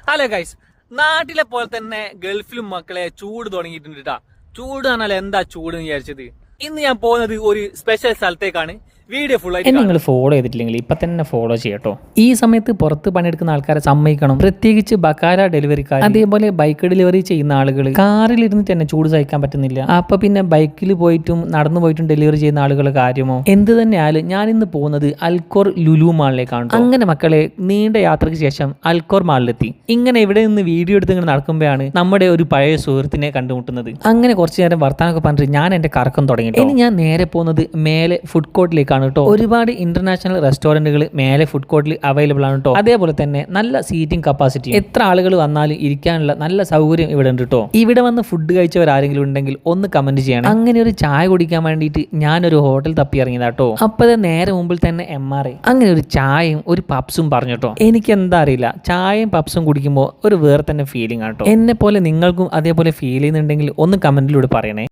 Hello guys, നാട്ടിലെ പോലെ തന്നെ ഗൾഫിലും മക്കളെ ചൂട് തുടങ്ങിയിട്ടുണ്ട് കേട്ടാ. ചൂട് പറഞ്ഞാൽ എന്താ ചൂട് എന്ന് വിചാരിച്ചത്. ഇന്ന് ഞാൻ പോകുന്നത് ഒരു സ്പെഷ്യൽ സ്ഥലത്തേക്കാണ്. വീഡിയോ ഫുൾ ആയിട്ട് നിങ്ങൾ ഫോളോ ചെയ്തിട്ടില്ലെങ്കിൽ ഇപ്പം തന്നെ ഫോളോ ചെയ്യട്ടോ. ഈ സമയത്ത് പുറത്ത് പണിയെടുക്കുന്ന ആൾക്കാരെ സമ്മതിക്കണം, പ്രത്യേകിച്ച് ബക്കാര ഡെലിവറിക്കാർ, അതേപോലെ ബൈക്ക് ഡെലിവറി ചെയ്യുന്ന ആളുകൾ. കാറിൽ ഇരുന്നിട്ട് തന്നെ ചൂട് സഹിക്കാൻ പറ്റുന്നില്ല, അപ്പൊ പിന്നെ ബൈക്കിൽ പോയിട്ടും നടന്നു പോയിട്ടും ഡെലിവറി ചെയ്യുന്ന ആളുകളെ കാര്യമോ. എന്ത് തന്നെയായാലും ഞാൻ ഇന്ന് പോകുന്നത് അൽക്കോർ ലുലു മാളിലേക്കാണ്. അങ്ങനെ മക്കളെ, നീണ്ട യാത്രയ്ക്ക് ശേഷം അൽക്കോർ മാളിലെത്തി. ഇങ്ങനെ ഇവിടെ നിന്ന് വീഡിയോ എടുത്ത് ഇങ്ങനെ നടക്കുമ്പോഴാണ് നമ്മുടെ ഒരു പഴയ സുഹൃത്തിനെ കണ്ടുമുട്ടുന്നത്. അങ്ങനെ കുറച്ചു നേരം വർത്താനൊക്കെ പറഞ്ഞിട്ട് ഞാൻ എന്റെ കറക്കം തുടങ്ങി. ഇനി ഞാൻ നേരെ പോകുന്നത് മേലെ ഫുഡ് കോർട്ടിലേക്ക് കേട്ടോ. ഒരുപാട് ഇന്റർനാഷണൽ റെസ്റ്റോറന്റുകൾ മേലെ ഫുഡ് കോർട്ടിൽ അവൈലബിൾ ആണ് കേട്ടോ. അതേപോലെ തന്നെ നല്ല സീറ്റിംഗ് കപ്പാസിറ്റി, എത്ര ആളുകൾ വന്നാലും ഇരിക്കാനുള്ള നല്ല സൗകര്യം ഇവിടെ ഉണ്ട് കേട്ടോ. ഇവിടെ വന്ന് ഫുഡ് കഴിച്ചവരാരെങ്കിലും ഉണ്ടെങ്കിൽ ഒന്ന് കമന്റ് ചെയ്യണം. അങ്ങനെ ഒരു ചായ കുടിക്കാൻ വേണ്ടിയിട്ട് ഞാനൊരു ഹോട്ടൽ തപ്പി ഇറങ്ങിയതാട്ടോ. അപ്പത് നേരെ മുമ്പിൽ തന്നെ MRA. അങ്ങനെ ഒരു ചായയും ഒരു പപ്സും പറഞ്ഞു കേട്ടോ. എനിക്ക് എന്താ അറിയില്ല, ചായയും പപ്സും കുടിക്കുമ്പോൾ ഒരു വേറെ തന്നെ ഫീലിംഗ് ആണ് കേട്ടോ. എന്നെ പോലെ നിങ്ങൾക്കും അതേപോലെ ഫീൽ ചെയ്യുന്നുണ്ടെങ്കിൽ ഒന്ന് കമന്റിലൂടെ പറയണേ.